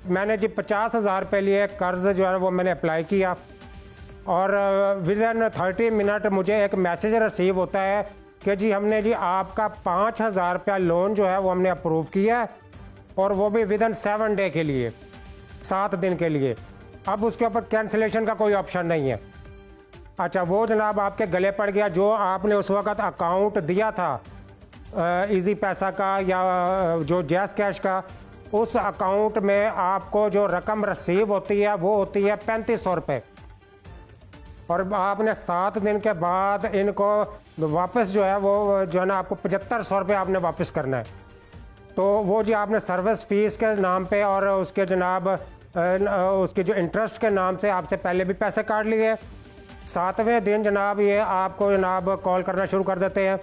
मैंने जी 50,000 रुपये लिए कर्ज़ जो है वो मैंने अप्लाई किया और विद इन 30 मिनट मुझे एक मैसेज रिसीव होता है कि जी हमने जी आपका 5,000 रुपया लोन जो है वो हमने अप्रूव किया है और वो भी विद इन 7 डे के लिए, 7 दिन के लिए। अब उसके ऊपर कैंसिलेशन का कोई ऑप्शन नहीं है। अच्छा, वो जनाब आपके गले पड़ गया जो आपने उस वक़्त अकाउंट दिया था इजी पैसा का या जो जैस कैश का, उस अकाउंट में आपको जो रकम रिसीव होती है वो होती है 3500 रुपये और आपने 7 दिन के बाद इनको वापस जो है वो जो है ना आपको 7500 रुपये आपने वापस करना है। तो वो जी आपने सर्विस फीस के नाम पे और उसके जनाब उसके जो इंटरेस्ट के नाम से आपसे पहले भी पैसे काट लिए। 7वें दिन जनाब ये आपको जनाब कॉल करना शुरू कर देते हैं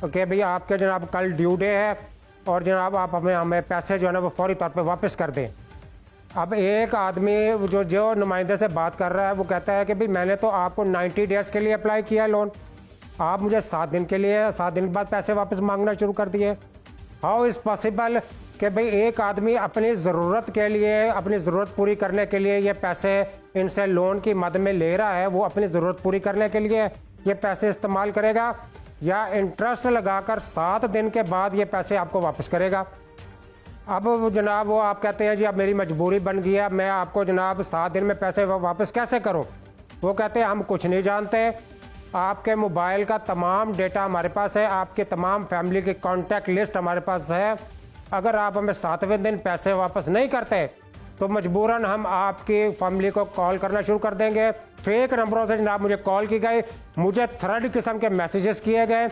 कि भाई आपके जनाब कल ड्यू डे है और जनाब आप हमें पैसे जो है ना वो फौरी तौर पे वापस कर दें। अब एक आदमी जो नुमाइंदे से बात कर रहा है वो कहता है कि भाई मैंने तो आपको 90 डेज़ के लिए अप्लाई किया है लोन, आप मुझे 7 दिन के लिए 7 दिन बाद पैसे वापस मांगना शुरू कर दिए। हाउ इज़ पॉसिबल कि भाई एक आदमी अपनी ज़रूरत के लिए, अपनी ज़रूरत पूरी करने के लिए ये पैसे इनसे लोन की मद में ले रहा है, वो अपनी ज़रूरत पूरी करने के लिए ये पैसे इस्तेमाल करेगा या इंटरेस्ट लगाकर 7 दिन के बाद ये पैसे आपको वापस करेगा। अब जनाब वो आप कहते हैं जी अब मेरी मजबूरी बन गई है, मैं आपको जनाब 7 दिन में पैसे वापस कैसे करूं? वो कहते हैं हम कुछ नहीं जानते, आपके मोबाइल का तमाम डेटा हमारे पास है, आपके तमाम फैमिली की कॉन्टैक्ट लिस्ट हमारे पास है, अगर आप हमें 7वें दिन पैसे वापस नहीं करते तो मजबूरन हम आपकी फैमिली को कॉल करना शुरू कर देंगे। फेक नंबरों से जनाब मुझे कॉल की गई, मुझे थर्ड किस्म के मैसेजेस किए गए,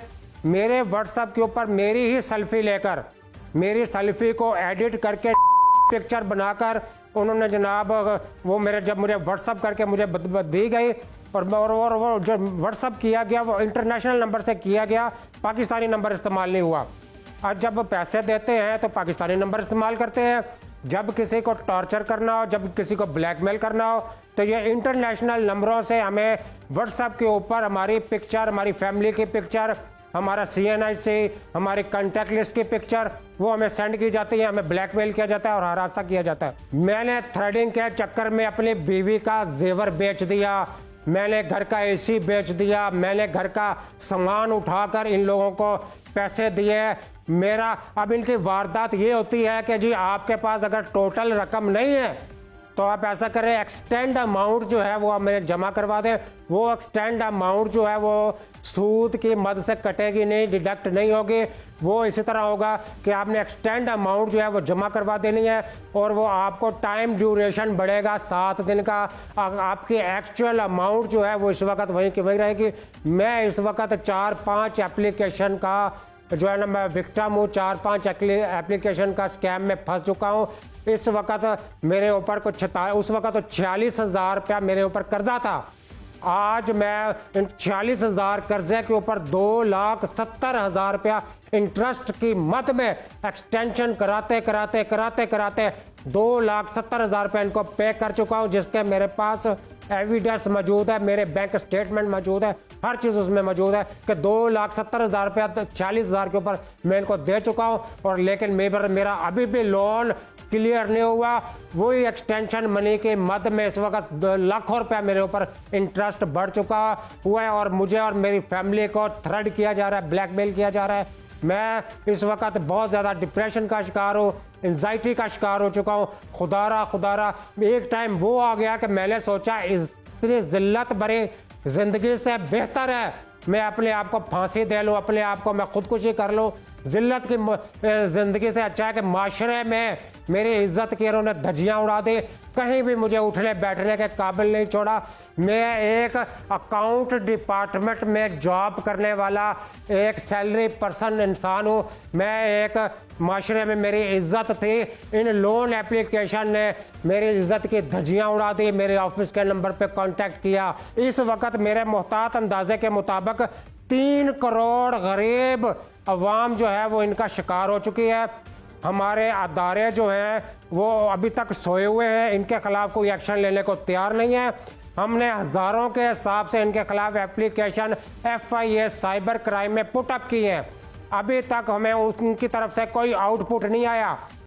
मेरे व्हाट्सएप के ऊपर मेरी ही सेल्फी लेकर, मेरी सेल्फी को एडिट करके पिक्चर बनाकर उन्होंने जनाब वो मेरे जब मुझे व्हाट्सएप करके मुझे दी गई और वो जो व्हाट्सएप किया गया वो इंटरनेशनल नंबर से किया गया, पाकिस्तानी नंबर इस्तेमाल नहीं हुआ। आज जब पैसे देते हैं तो पाकिस्तानी नंबर इस्तेमाल करते हैं, जब किसी को टॉर्चर करना हो, जब किसी को ब्लैकमेल करना हो तो ये इंटरनेशनल नंबरों से हमें व्हाट्सएप के ऊपर हमारी पिक्चर, हमारी फैमिली की पिक्चर, हमारा CNI, हमारी कॉन्टैक्ट लिस्ट की पिक्चर वो हमें सेंड की जाती है, हमें ब्लैकमेल किया जाता है और हरासा किया जाता है। मैंने थ्रेडिंग के चक्कर में अपनी बीवी का जेवर बेच दिया, मैंने घर का AC बेच दिया, मैंने घर का सामान उठाकर इन लोगों को पैसे दिए। मेरा अब इनकी वारदात ये होती है कि जी आपके पास अगर टोटल रकम नहीं है तो आप ऐसा करें, एक्सटेंड अमाउंट जो है वो आप मेरे जमा करवा दें। वो एक्सटेंड अमाउंट जो है वो सूद की मद से कटेगी नहीं, डिडक्ट नहीं होगी। वो इसी तरह होगा कि आपने एक्सटेंड अमाउंट जो है वो जमा करवा देनी है और वो आपको टाइम ड्यूरेशन बढ़ेगा 7 दिन का। आपकी एक्चुअल अमाउंट जो है वो इस वक्त वहीं की वहीं रहेगी। मैं इस वक्त 4-5 एप्लीकेशन का जो है ना मैं विक्टिम हूँ, 4-5 एप्लीकेशन का स्कैम में फंस चुका हूँ। इस वक्त मेरे ऊपर कुछ उस वक्त तो 46,000 रुपया मेरे ऊपर कर्जा था। आज मैं इन 46,000 कर्जे के ऊपर 2,70,000 रुपया इंटरेस्ट की मद में एक्सटेंशन कराते 2,70,000 रुपये इनको पे कर चुका हूँ, जिसके मेरे पास एविडेंस मौजूद है, मेरे बैंक स्टेटमेंट मौजूद है, हर चीज़ उसमें मौजूद है कि 2,70,000 रुपया 46,000 के ऊपर मैं इनको दे चुका हूँ। और लेकिन मेरा अभी भी लोन क्लियर नहीं हुआ। वही एक्सटेंशन मनी की मद में इस वक्त लाखों रुपया मेरे ऊपर इंटरेस्ट बढ़ चुका हुआ है और मुझे और मेरी फैमिली को थ्रेड किया जा रहा है, ब्लैकमेल किया जा रहा है। मैं इस वक्त बहुत ज़्यादा डिप्रेशन का शिकार हूँ, एंजाइटी का शिकार हो चुका हूँ। खुदारा एक टाइम वो आ गया कि मैंने सोचा इतनी जिल्लत भरी ज़िंदगी से बेहतर है मैं अपने आप को फांसी दे लूँ, अपने आप को मैं खुदकुशी कर लूँ। जिल्लत की ज़िंदगी से अच्छा है कि माशरे में मेरी इज्जत की इन्होंने धज्जियाँ उड़ा दी, कहीं भी मुझे उठने बैठने के काबिल नहीं छोड़ा। मैं एक अकाउंट डिपार्टमेंट में जॉब करने वाला एक सैलरी पर्सन इंसान हूँ। मैं एक माशरे में मेरी इज्जत थी, इन लोन एप्लीकेशन ने मेरी इज्जत की धज्जियाँ उड़ा दी, मेरे ऑफिस के नंबर पे कांटेक्ट किया। इस वक्त मेरे मोहतात अंदाजे के मुताबिक 3 करोड़ गरीब अवाम जो है वो इनका शिकार हो चुकी है। हमारे अदारे जो हैं वो अभी तक सोए हुए हैं, इनके खिलाफ कोई एक्शन लेने को तैयार नहीं है। हमने हज़ारों के हिसाब से इनके खिलाफ एप्लीकेशन FIA साइबर क्राइम में पुटअप की हैं, अभी तक हमें उनकी तरफ से कोई आउटपुट नहीं आया।